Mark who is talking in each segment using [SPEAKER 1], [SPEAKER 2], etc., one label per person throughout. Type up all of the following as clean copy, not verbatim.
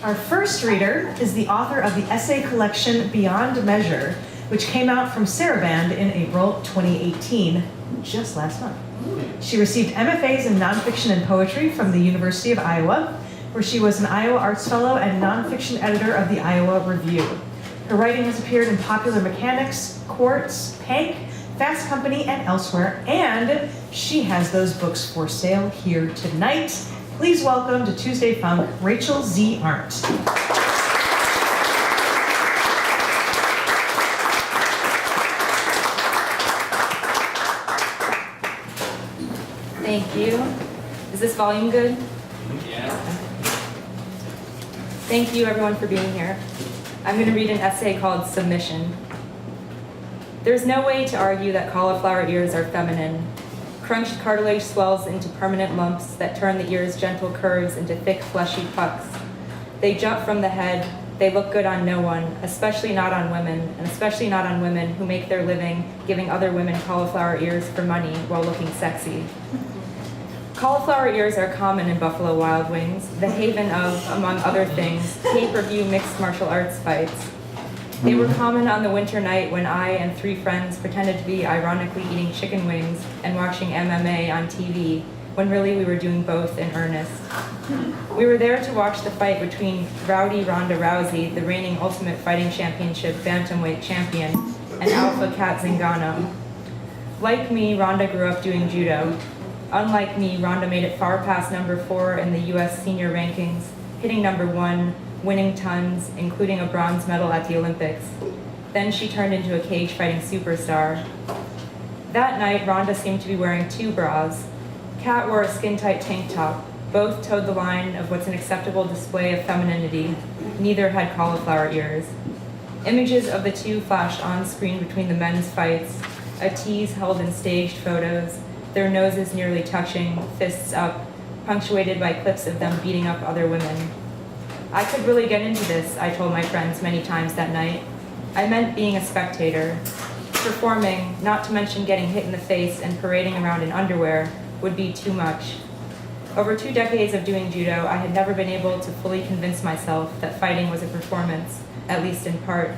[SPEAKER 1] Our first reader is the author of the essay collection Beyond Measure, which came out from Saraband in April 2018, just last month. She received MFAs in nonfiction and poetry from the University of Iowa, where she was an Iowa Arts Fellow and nonfiction editor of the Iowa Review. Her writing has appeared in Popular Mechanics, Quartz, Pank, Fast Company, and elsewhere, and she has those books for sale here tonight. Please welcome to Tuesday Funk, Rachel Z Arndt.
[SPEAKER 2] Thank you. Is this volume good?
[SPEAKER 3] Yeah.
[SPEAKER 2] Thank you everyone for being here. I'm going to read an essay called Submission. There's no way to argue that cauliflower ears are feminine. Crunched cartilage swells into permanent lumps that turn the ear's gentle curves into thick, fleshy pucks. They jut from the head. They look good on no one, especially not on women, and especially not on women who make their living giving other women cauliflower ears for money while looking sexy. Cauliflower ears are common in Buffalo Wild Wings, the haven of, among other things, pay-per-view mixed martial arts fights. They were common on the winter night when I and 3 friends pretended to be ironically eating chicken wings and watching MMA on TV, when really we were doing both in earnest. We were there to watch the fight between rowdy Ronda Rousey, the reigning Ultimate Fighting Championship bantamweight champion, and Alpha Cat Zingano. Like me, Ronda grew up doing judo. Unlike me, Ronda made it far past number 4 in the US senior rankings, hitting number 1, winning tons, including a bronze medal at the Olympics. Then she turned into a cage fighting superstar. That night, Ronda seemed to be wearing 2 bras. Kat wore a skin-tight tank top. Both towed the line of what's an acceptable display of femininity. Neither had cauliflower ears. Images of the 2 flashed on screen between the men's fights, a tease held in staged photos, their noses nearly touching, fists up, punctuated by clips of them beating up other women. I could really get into this, I told my friends many times that night. I meant being a spectator. Performing, not to mention getting hit in the face and parading around in underwear, would be too much. Over 2 decades of doing judo, I had never been able to fully convince myself that fighting was a performance, at least in part.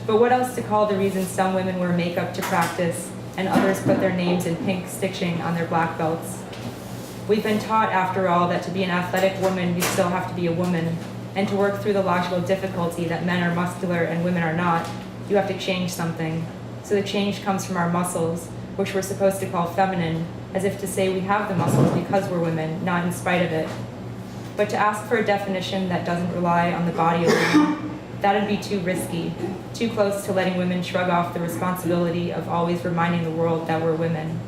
[SPEAKER 2] But what else to call the reason some women wear makeup to practice and others put their names in pink stitching on their black belts? We've been taught, after all, that to be an athletic woman, you still have to be a woman, and to work through the logical difficulty that men are muscular and women are not, you have to change something. So the change comes from our muscles, which we're supposed to call feminine, as if to say we have the muscles because we're women, not in spite of it. But to ask for a definition that doesn't rely on the body alone, that'd be too risky, too close to letting women shrug off the responsibility of always reminding the world that we're women.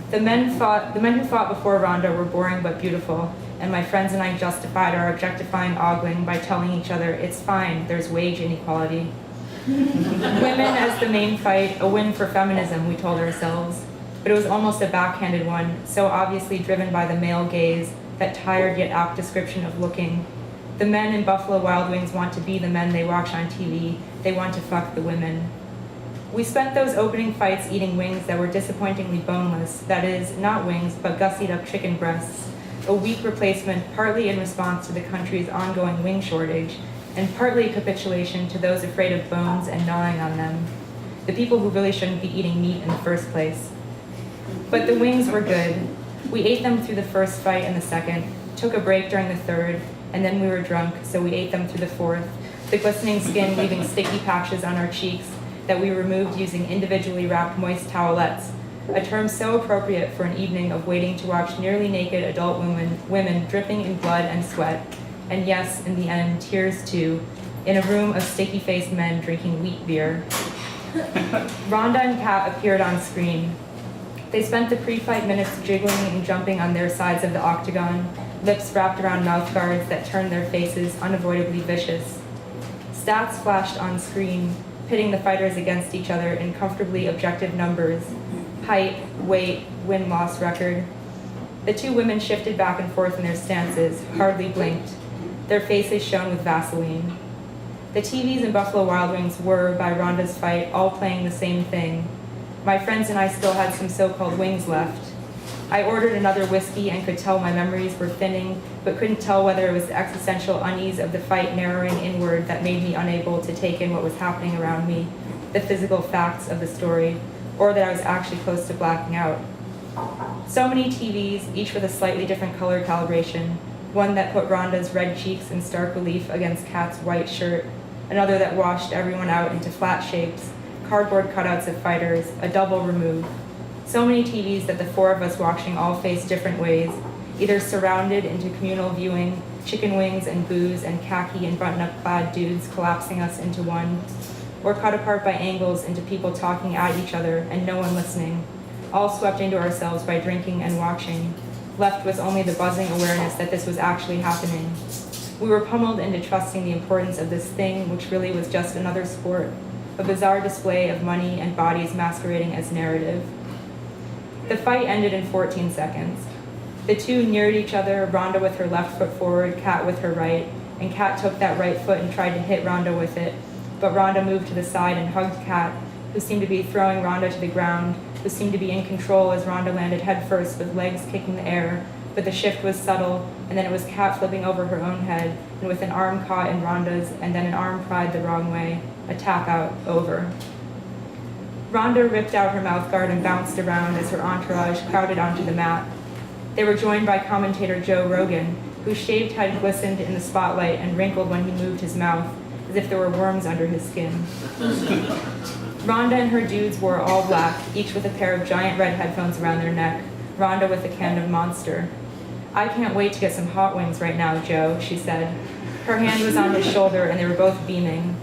[SPEAKER 2] The men who fought before Ronda were boring but beautiful, and my friends and I justified our objectifying ogling by telling each other, it's fine, there's wage inequality. Women as the main fight, a win for feminism, we told ourselves. But it was almost a backhanded one, so obviously driven by the male gaze, that tired yet apt description of looking. The men in Buffalo Wild Wings want to be the men they watch on TV. They want to fuck the women. We spent those opening fights eating wings that were disappointingly boneless, that is, not wings, but gussied up chicken breasts, a weak replacement partly in response to the country's ongoing wing shortage, and partly a capitulation to those afraid of bones and gnawing on them, the people who really shouldn't be eating meat in the first place. But the wings were good. We ate them through the first fight and the second, took a break during the third, and then we were drunk, so we ate them through the fourth, the glistening skin leaving sticky patches on our cheeks that we removed using individually wrapped moist towelettes, a term so appropriate for an evening of waiting to watch nearly naked adult women dripping in blood and sweat, and yes, in the end, tears too, in a room of sticky-faced men drinking wheat beer. Ronda and Kat appeared on screen. They spent the pre-fight minutes jiggling and jumping on their sides of the octagon, lips wrapped around mouth guards that turned their faces unavoidably vicious. Stats flashed on screen, pitting the fighters against each other in comfortably objective numbers: height, weight, win-loss record. The 2 women shifted back and forth in their stances, hardly blinked. Their faces shone with Vaseline. The TVs in Buffalo Wild Wings were, by Ronda's fight, all playing the same thing. My friends and I still had some so-called wings left. I ordered another whiskey and could tell my memories were thinning, but couldn't tell whether it was the existential unease of the fight narrowing inward that made me unable to take in what was happening around me, the physical facts of the story, or that I was actually close to blacking out. So many TVs, each with a slightly different color calibration, one that put Rhonda's red cheeks in stark relief against Kat's white shirt, another that washed everyone out into flat shapes, cardboard cutouts of fighters, a double remove. So many TVs that the four of us watching all face different ways, either surrounded into communal viewing, chicken wings and booze and khaki and button-up clad dudes collapsing us into one, or cut apart by angles into people talking at each other and no one listening, all swept into ourselves by drinking and watching, left with only the buzzing awareness that this was actually happening. We were pummeled into trusting the importance of this thing, which really was just another sport, a bizarre display of money and bodies masquerading as narrative. The fight ended in 14 seconds. The two neared each other, Rhonda with her left foot forward, Kat with her right, and Kat took that right foot and tried to hit Rhonda with it, but Rhonda moved to the side and hugged Kat, who seemed to be throwing Rhonda to the ground, who seemed to be in control as Rhonda landed headfirst with legs kicking the air, but the shift was subtle, and then it was Kat flipping over her own head, and with an arm caught in Rhonda's, and then an arm pried the wrong way, a tap out, over. Rhonda ripped out her mouthguard and bounced around as her entourage crowded onto the mat. They were joined by commentator Joe Rogan, whose shaved head glistened in the spotlight and wrinkled when he moved his mouth, as if there were worms under his skin. Rhonda and her dudes wore all black, each with a pair of giant red headphones around their neck, Rhonda with a can of Monster. "I can't wait to get some hot wings right now, Joe," she said. Her hand was on his shoulder and they were both beaming.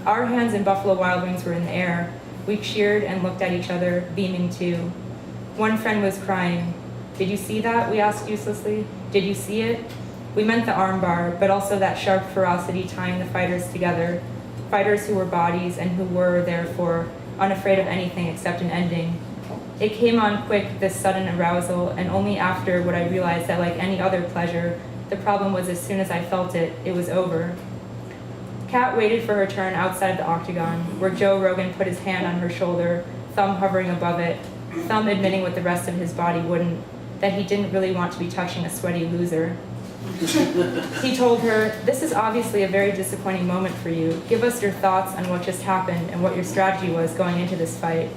[SPEAKER 2] Our hands in Buffalo Wild Wings were in the air. We cheered and looked at each other, beaming too. One friend was crying. "Did you see that?" we asked uselessly. "Did you see it?" We meant the armbar, but also that sharp ferocity tying the fighters together, fighters who were bodies and who were, therefore, unafraid of anything except an ending. It came on quick, this sudden arousal, and only after would I realize that, like any other pleasure, the problem was as soon as I felt it, it was over. Kat waited for her turn outside of the octagon, where Joe Rogan put his hand on her shoulder, thumb hovering above it, thumb admitting what the rest of his body wouldn't, that he didn't really want to be touching a sweaty loser. He told her, "This is obviously a very disappointing moment for you. Give us your thoughts on what just happened and what your strategy was going into this fight."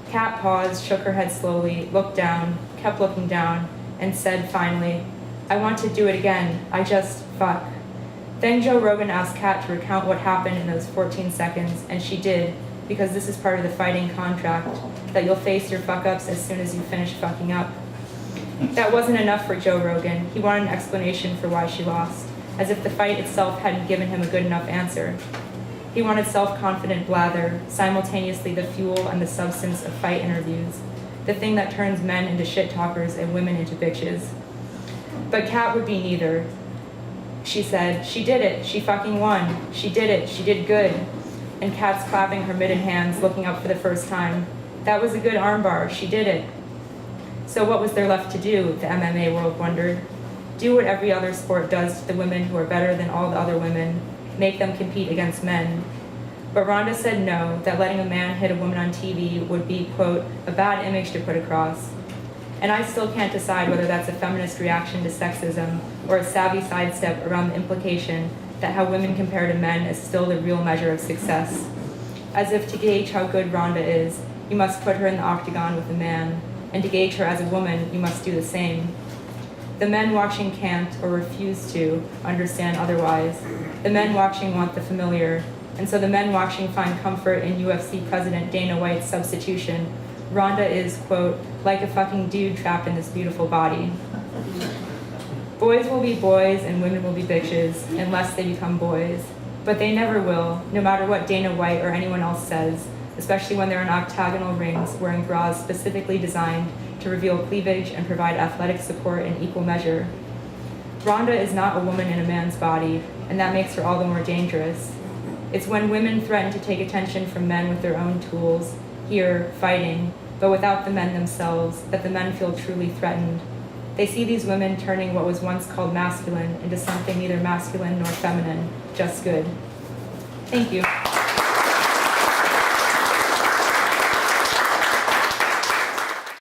[SPEAKER 2] Kat paused, shook her head slowly, looked down, kept looking down, and said finally, "I want to do it again. I just, fuck." Then Joe Rogan asked Kat to recount what happened in those 14 seconds, and she did, because this is part of the fighting contract, that you'll face your fuck-ups as soon as you finish fucking up. That wasn't enough for Joe Rogan. He wanted an explanation for why she lost, as if the fight itself hadn't given him a good enough answer. He wanted self-confident blather, simultaneously the fuel and the substance of fight interviews, the thing that turns men into shit-talkers and women into bitches. But Kat would be neither. She said, "She did it. She fucking won. She did it. She did good." And Kat's clapping her mitted hands, looking up for the first time. "That was a good armbar. She did it." So what was there left to do, the MMA world wondered? Do what every other sport does to the women who are better than all the other women, make them compete against men. But Rhonda said no, that letting a man hit a woman on TV would be, quote, a bad image to put across. And I still can't decide whether that's a feminist reaction to sexism or a savvy sidestep around the implication that how women compare to men is still the real measure of success. As if to gauge how good Rhonda is, you must put her in the octagon with a man, and to gauge her as a woman, you must do the same. The men watching can't, or refuse to, understand otherwise. The men watching want the familiar, and so the men watching find comfort in UFC President Dana White's substitution. Rhonda is, quote, like a fucking dude trapped in this beautiful body. Boys will be boys and women will be bitches, unless they become boys. But they never will, no matter what Dana White or anyone else says, especially when they're in octagonal rings wearing bras specifically designed to reveal cleavage and provide athletic support in equal measure. Rhonda is not a woman in a man's body, and that makes her all the more dangerous. It's when women threaten to take attention from men with their own tools, here, fighting, but without the men themselves, that the men feel truly threatened. They see these women turning what was once called masculine into something neither masculine nor feminine, just good. Thank you.